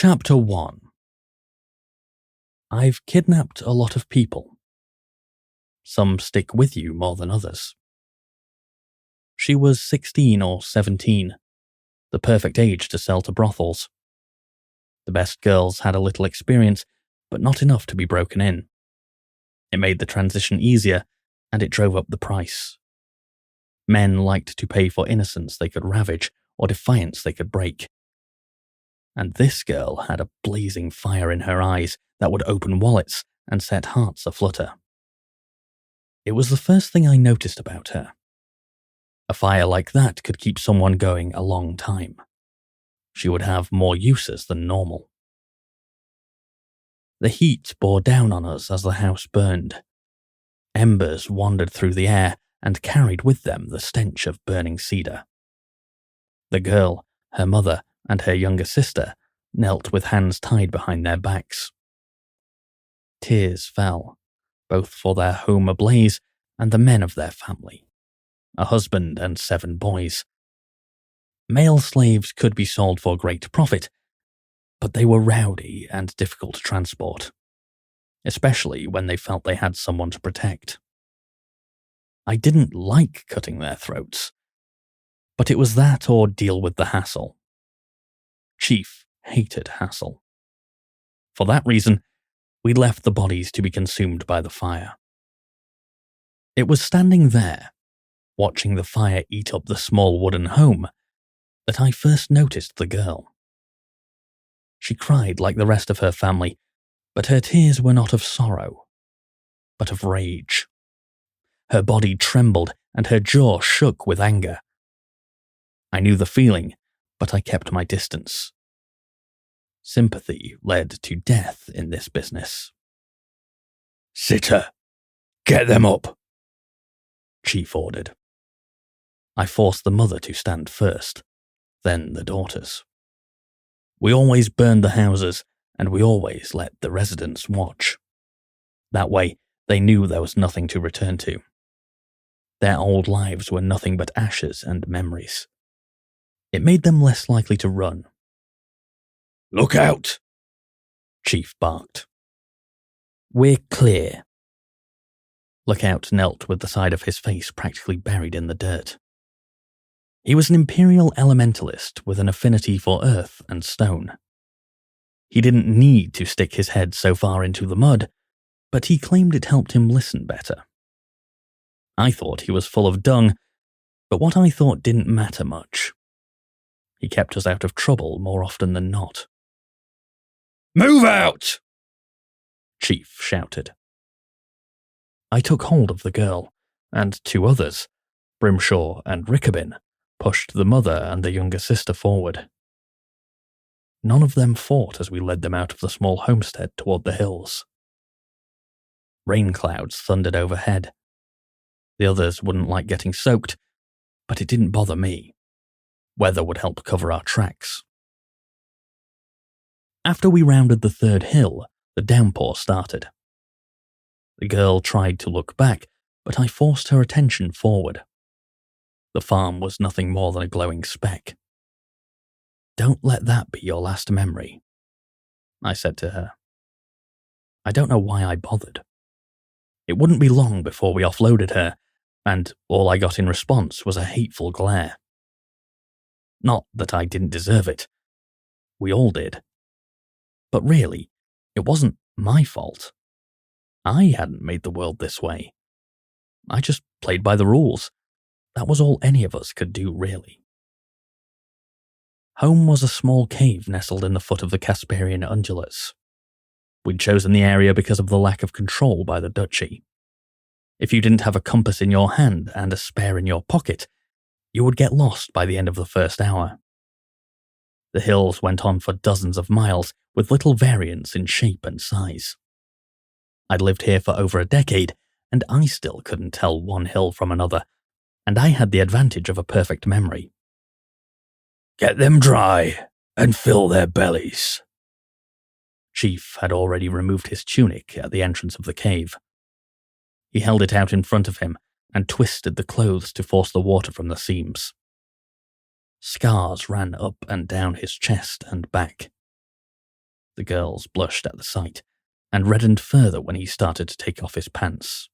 Chapter 1. I've kidnapped a lot of people. Some stick with you more than others. She was 16 or 17, the perfect age to sell to brothels. The best girls had a little experience, but not enough to be broken in. It made the transition easier, and it drove up the price. Men liked to pay for innocence they could ravage or defiance they could break. And this girl had a blazing fire in her eyes that would open wallets and set hearts aflutter. It was the first thing I noticed about her. A fire like that could keep someone going a long time. She would have more uses than normal. The heat bore down on us as the house burned. Embers wandered through the air and carried with them the stench of burning cedar. The girl, her mother, and her younger sister knelt with hands tied behind their backs. Tears fell, both for their home ablaze and the men of their family, a husband and 7 boys. Male slaves could be sold for great profit, but they were rowdy and difficult to transport, especially when they felt they had someone to protect. I didn't like cutting their throats, but it was that or deal with the hassle. Chief hated hassle. For that reason, we left the bodies to be consumed by the fire. It was standing there, watching the fire eat up the small wooden home, that I first noticed the girl. She cried like the rest of her family, but her tears were not of sorrow, but of rage. Her body trembled and her jaw shook with anger. I knew the feeling, but I kept my distance. Sympathy led to death in this business. "Sitter, get them up," Chief ordered. I forced the mother to stand first, then the daughters. We always burned the houses, and we always let the residents watch. That way, they knew there was nothing to return to. Their old lives were nothing but ashes and memories. It made them less likely to run. "Look out!" Chief barked. "We're clear." Lookout knelt with the side of his face practically buried in the dirt. He was an imperial elementalist with an affinity for earth and stone. He didn't need to stick his head so far into the mud, but he claimed it helped him listen better. I thought he was full of dung, but what I thought didn't matter much. He kept us out of trouble more often than not. "Move out!" Chief shouted. I took hold of the girl, and 2 others, Brimshaw and Rickabin, pushed the mother and the younger sister forward. None of them fought as we led them out of the small homestead toward the hills. Rain clouds thundered overhead. The others wouldn't like getting soaked, but it didn't bother me. Weather would help cover our tracks. After we rounded the 3rd hill, the downpour started. The girl tried to look back, but I forced her attention forward. The farm was nothing more than a glowing speck. "Don't let that be your last memory," I said to her. I don't know why I bothered. It wouldn't be long before we offloaded her, and all I got in response was a hateful glare. Not that I didn't deserve it. We all did. But really, it wasn't my fault. I hadn't made the world this way. I just played by the rules. That was all any of us could do, really. Home was a small cave nestled in the foot of the Casparian undulates. We'd chosen the area because of the lack of control by the duchy. If you didn't have a compass in your hand and a spare in your pocket, you would get lost by the end of the first hour. The hills went on for dozens of miles with little variance in shape and size. I'd lived here for over a decade, and I still couldn't tell one hill from another, and I had the advantage of a perfect memory. "Get them dry and fill their bellies." Chief had already removed his tunic at the entrance of the cave. He held it out in front of him and twisted the clothes to force the water from the seams. Scars ran up and down his chest and back. The girls blushed at the sight, and reddened further when he started to take off his pants.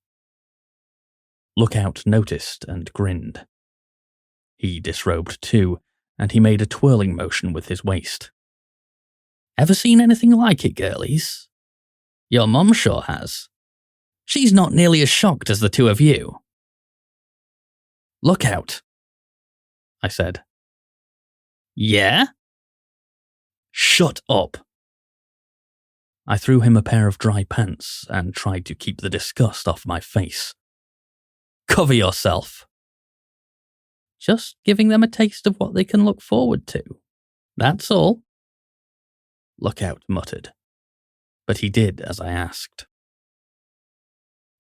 Lookout noticed and grinned. He disrobed too, and he made a twirling motion with his waist. Ever seen anything like it, girlies? Your mum sure has. She's not nearly as shocked as the two of you. Lookout, I said. Yeah? Shut up. I threw him a pair of dry pants and tried to keep the disgust off my face. Cover yourself. Just giving them a taste of what they can look forward to. That's all. Lookout muttered, but he did as I asked.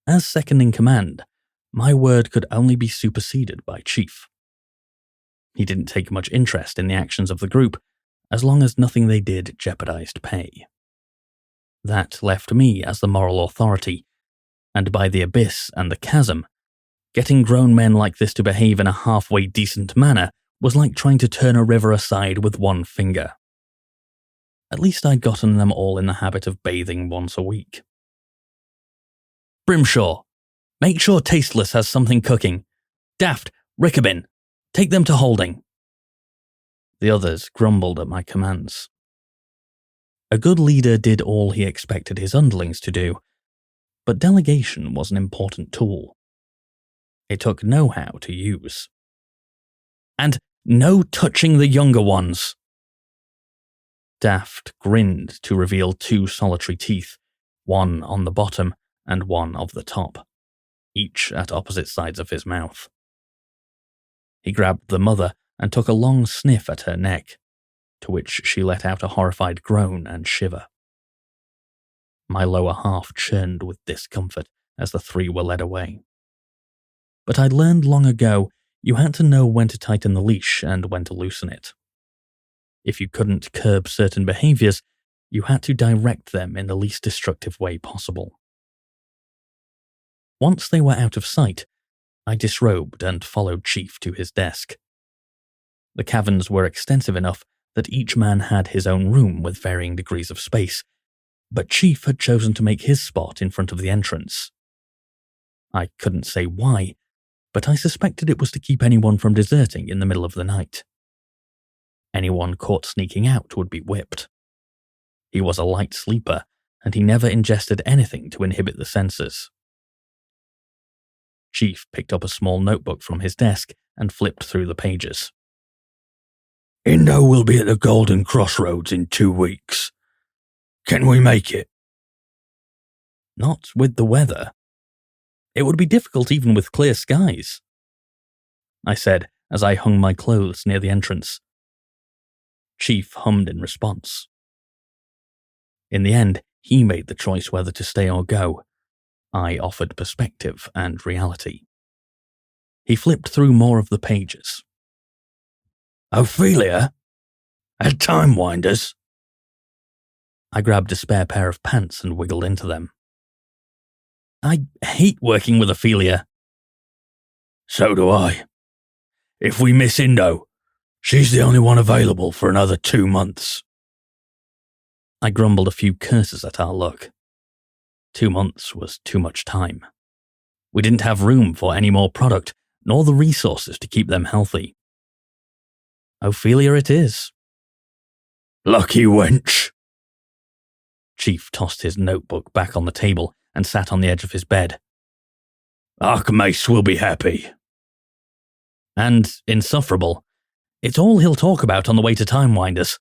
As second in command, my word could only be superseded by Chief. He didn't take much interest in the actions of the group, as long as nothing they did jeopardized pay. That left me as the moral authority, and by the abyss and the chasm, getting grown men like this to behave in a halfway decent manner was like trying to turn a river aside with one finger. At least I'd gotten them all in the habit of bathing once a week. Brimshaw, make sure Tasteless has something cooking. Daft, Rickabin, take them to holding. The others grumbled at my commands. A good leader did all he expected his underlings to do, but delegation was an important tool. It took know-how to use. And no touching the younger ones. Daft grinned to reveal two solitary teeth, one on the bottom and one of the top, each at opposite sides of his mouth. He grabbed the mother and took a long sniff at her neck, to which she let out a horrified groan and shiver. My lower half churned with discomfort as the three were led away. But I'd learned long ago you had to know when to tighten the leash and when to loosen it. If you couldn't curb certain behaviors, you had to direct them in the least destructive way possible. Once they were out of sight, I disrobed and followed Chief to his desk. The caverns were extensive enough that each man had his own room with varying degrees of space, but Chief had chosen to make his spot in front of the entrance. I couldn't say why, but I suspected it was to keep anyone from deserting in the middle of the night. Anyone caught sneaking out would be whipped. He was a light sleeper, and he never ingested anything to inhibit the senses. Chief picked up a small notebook from his desk and flipped through the pages. Indo will be at the Golden Crossroads in 2 weeks. Can we make it? Not with the weather. It would be difficult even with clear skies, I said as I hung my clothes near the entrance. Chief hummed in response. In the end, he made the choice whether to stay or go. I offered perspective and reality. He flipped through more of the pages. Ophelia? At Time Winders? I grabbed a spare pair of pants and wiggled into them. I hate working with Ophelia. So do I. If we miss Indo, she's the only one available for another 2 months. I grumbled a few curses at our luck. 2 months was too much time. We didn't have room for any more product, nor the resources to keep them healthy. Ophelia it is. Lucky wench. Chief tossed his notebook back on the table and sat on the edge of his bed. Archmace will be happy. And insufferable. It's all he'll talk about on the way to Time Winders.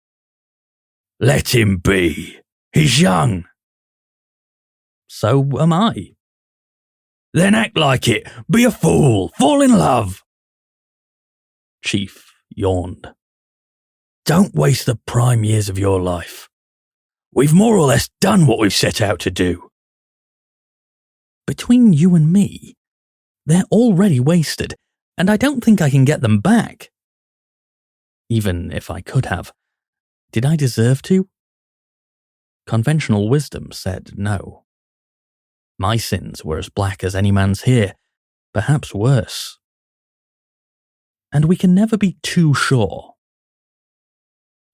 Let him be. He's young. So am I. Then act like it. Be a fool. Fall in love. Chief yawned. Don't waste the prime years of your life. We've more or less done what we've set out to do. Between you and me, they're already wasted, and I don't think I can get them back. Even if I could have, did I deserve to? Conventional wisdom said no. My sins were as black as any man's here, perhaps worse. And we can never be too sure.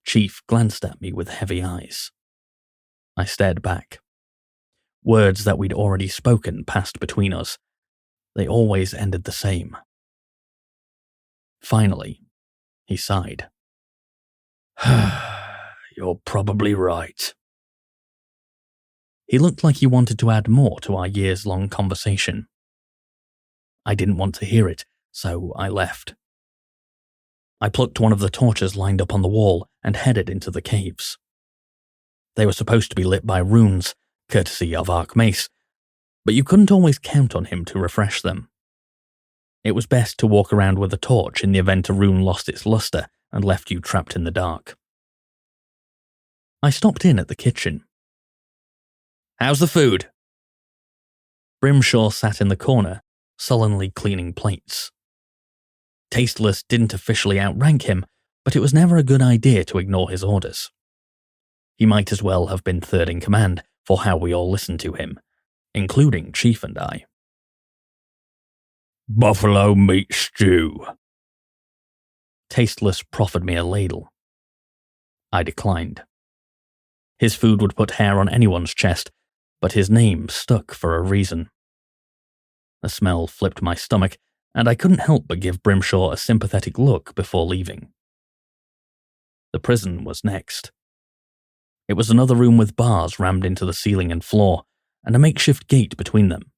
Chief glanced at me with heavy eyes. I stared back. Words that we'd already spoken passed between us. They always ended the same. Finally, he sighed. You're probably right. He looked like he wanted to add more to our years-long conversation. I didn't want to hear it, so I left. I plucked one of the torches lined up on the wall and headed into the caves. They were supposed to be lit by runes, courtesy of Arkmace, but you couldn't always count on him to refresh them. It was best to walk around with a torch in the event a rune lost its luster and left you trapped in the dark. I stopped in at the kitchen. How's the food? Brimshaw sat in the corner, sullenly cleaning plates. Tasteless didn't officially outrank him, but it was never a good idea to ignore his orders. He might as well have been third in command for how we all listened to him, including Chief and I. Buffalo meat stew. Tasteless proffered me a ladle. I declined. His food would put hair on anyone's chest, but his name stuck for a reason. The smell flipped my stomach, and I couldn't help but give Brimshaw a sympathetic look before leaving. The prison was next. It was another room with bars rammed into the ceiling and floor, and a makeshift gate between them.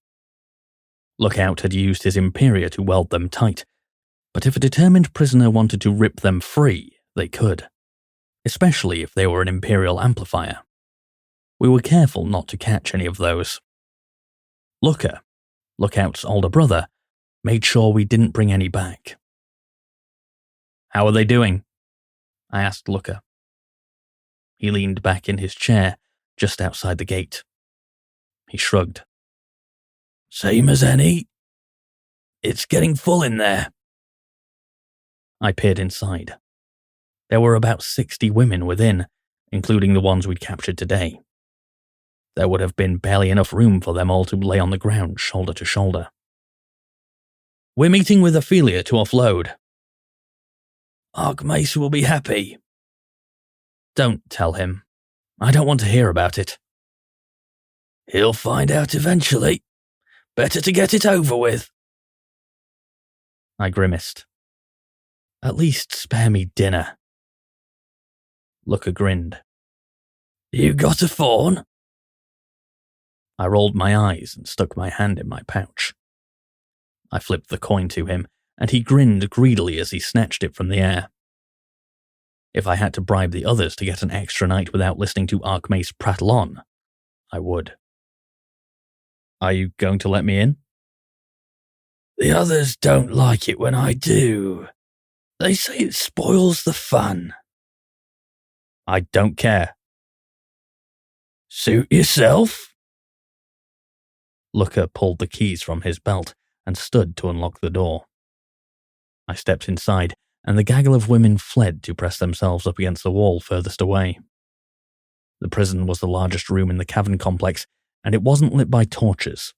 Lookout had used his Imperior to weld them tight, but if a determined prisoner wanted to rip them free, they could, especially if they were an Imperial amplifier. We were careful not to catch any of those. Lookout's older brother, made sure we didn't bring any back. How are they doing? I asked Looker. He leaned back in his chair, just outside the gate. He shrugged. Same as any. It's getting full in there. I peered inside. There were about 60 women within, including the ones we'd captured today. There would have been barely enough room for them all to lay on the ground shoulder to shoulder. We're meeting with Ophelia to offload. Arkmace will be happy. Don't tell him. I don't want to hear about it. He'll find out eventually. Better to get it over with. I grimaced. At least spare me dinner. Looker grinned. You got a fawn? I rolled my eyes and stuck my hand in my pouch. I flipped the coin to him, and he grinned greedily as he snatched it from the air. If I had to bribe the others to get an extra night without listening to Arkmace prattle on, I would. Are you going to let me in? The others don't like it when I do. They say it spoils the fun. I don't care. Suit yourself. Looker pulled the keys from his belt and stood to unlock the door. I stepped inside, and the gaggle of women fled to press themselves up against the wall furthest away. The prison was the largest room in the cavern complex, and it wasn't lit by torches.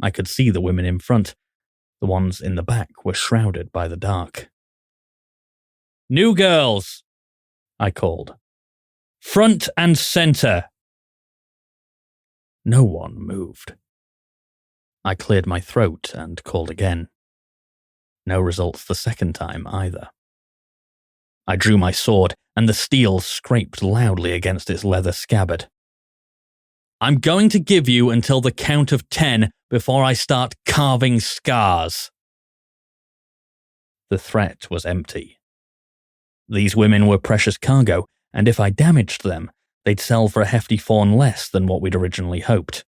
I could see the women in front. The ones in the back were shrouded by the dark. New girls, I called. Front and center. No one moved. I cleared my throat and called again. No results the second time either. I drew my sword, and the steel scraped loudly against its leather scabbard. I'm going to give you until the count of 10 before I start carving scars. The threat was empty. These women were precious cargo, and if I damaged them, they'd sell for a hefty fawn less than what we'd originally hoped.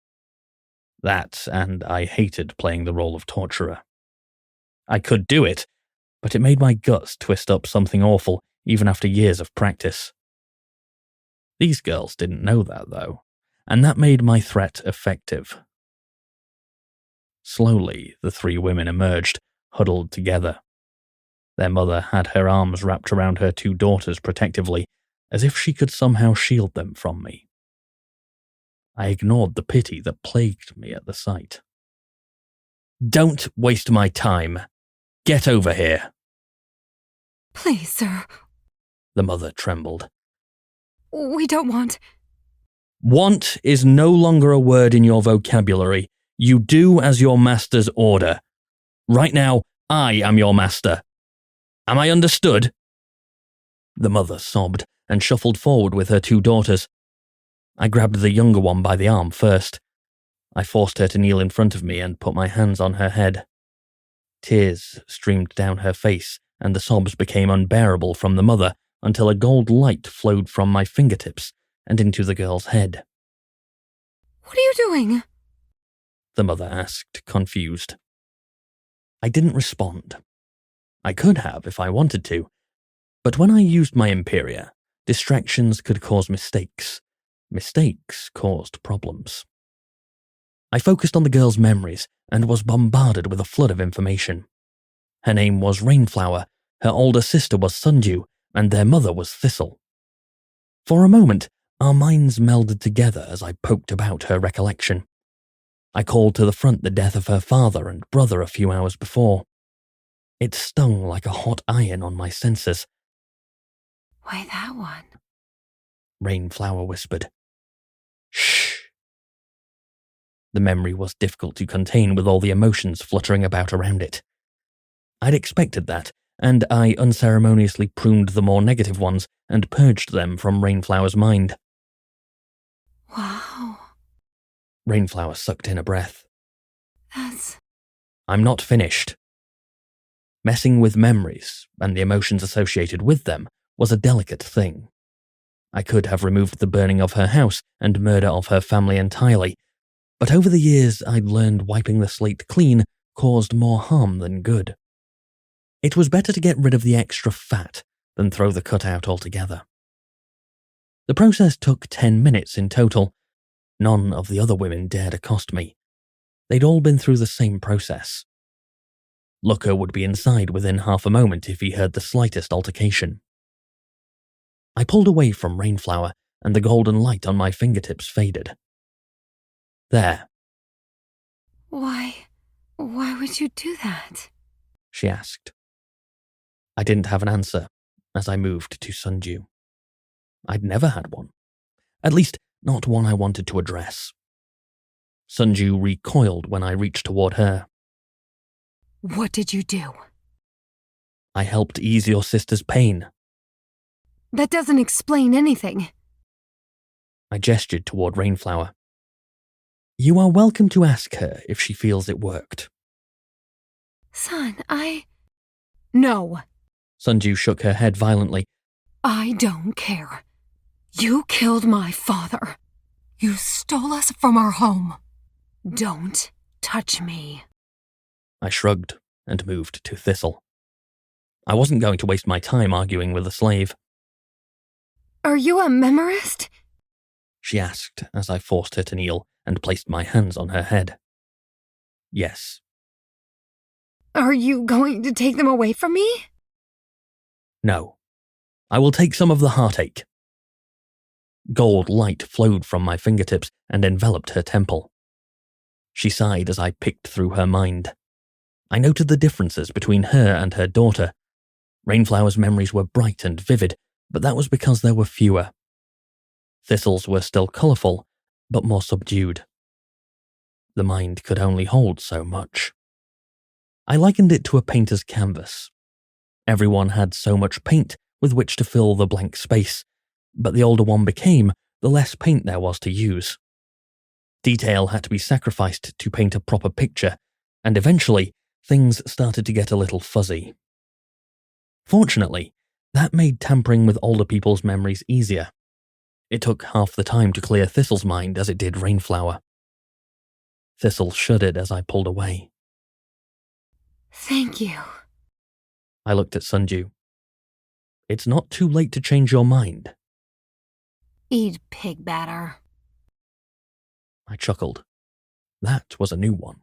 That, and I hated playing the role of torturer. I could do it, but it made my guts twist up something awful, even after years of practice. These girls didn't know that, though, and that made my threat effective. Slowly, the three women emerged, huddled together. Their mother had her arms wrapped around her two daughters protectively, as if she could somehow shield them from me. I ignored the pity that plagued me at the sight. Don't waste my time. Get over here. Please, sir. The mother trembled. We don't want... Want is no longer a word in your vocabulary. You do as your masters order. Right now, I am your master. Am I understood?" The mother sobbed and shuffled forward with her 2 daughters. I grabbed the younger one by the arm first. I forced her to kneel in front of me and put my hands on her head. Tears streamed down her face, and the sobs became unbearable from the mother until a gold light flowed from my fingertips and into the girl's head. "What are you doing?" the mother asked, confused. I didn't respond. I could have if I wanted to, but when I used my Imperia, distractions could cause mistakes. Mistakes caused problems. I focused on the girl's memories and was bombarded with a flood of information. Her name was Rainflower, her older sister was Sundew, and their mother was Thistle. For a moment, our minds melded together as I poked about her recollection. I called to the front the death of her father and brother a few hours before. It stung like a hot iron on my senses. "Why that one?" Rainflower whispered. "Shh." The memory was difficult to contain with all the emotions fluttering about around it. I'd expected that, and I unceremoniously pruned the more negative ones and purged them from Rainflower's mind. "Wow. Rainflower sucked in a breath. That's..." I'm not finished. Messing with memories, and the emotions associated with them, was a delicate thing. I could have removed the burning of her house and murder of her family entirely, but over the years I'd learned wiping the slate clean caused more harm than good. It was better to get rid of the extra fat than throw the cut out altogether. The process took 10 minutes in total. None of the other women dared accost me. They'd all been through the same process. Looker would be inside within half a moment if he heard the slightest altercation. I pulled away from Rainflower, and the golden light on my fingertips faded. "There," Why would you do that?" she asked. I didn't have an answer as I moved to Sundew. I'd never had one. At least, not one I wanted to address. Sundew recoiled when I reached toward her. "What did you do?" "I helped ease your sister's pain." "That doesn't explain anything." I gestured toward Rainflower. "You are welcome to ask her if she feels it worked." "Son, No. Sundew shook her head violently. "I don't care. You killed my father. You stole us from our home. Don't touch me." I shrugged and moved to Thistle. I wasn't going to waste my time arguing with a slave. "Are you a memorist?" she asked as I forced her to kneel and placed my hands on her head. "Yes." "Are you going to take them away from me?" "No. I will take some of the heartache." Gold light flowed from my fingertips and enveloped her temple. She sighed as I picked through her mind. I noted the differences between her and her daughter. Rainflower's memories were bright and vivid, but that was because there were fewer. Thistle's were still colourful, but more subdued. The mind could only hold so much. I likened it to a painter's canvas. Everyone had so much paint with which to fill the blank space, but the older one became, the less paint there was to use. Detail had to be sacrificed to paint a proper picture, and eventually, things started to get a little fuzzy. Fortunately, that made tampering with older people's memories easier. It took half the time to clear Thistle's mind as it did Rainflower. Thistle shuddered as I pulled away. "Thank you." I looked at Sundew. "It's not too late to change your mind." "Eat pig batter." I chuckled. That was a new one.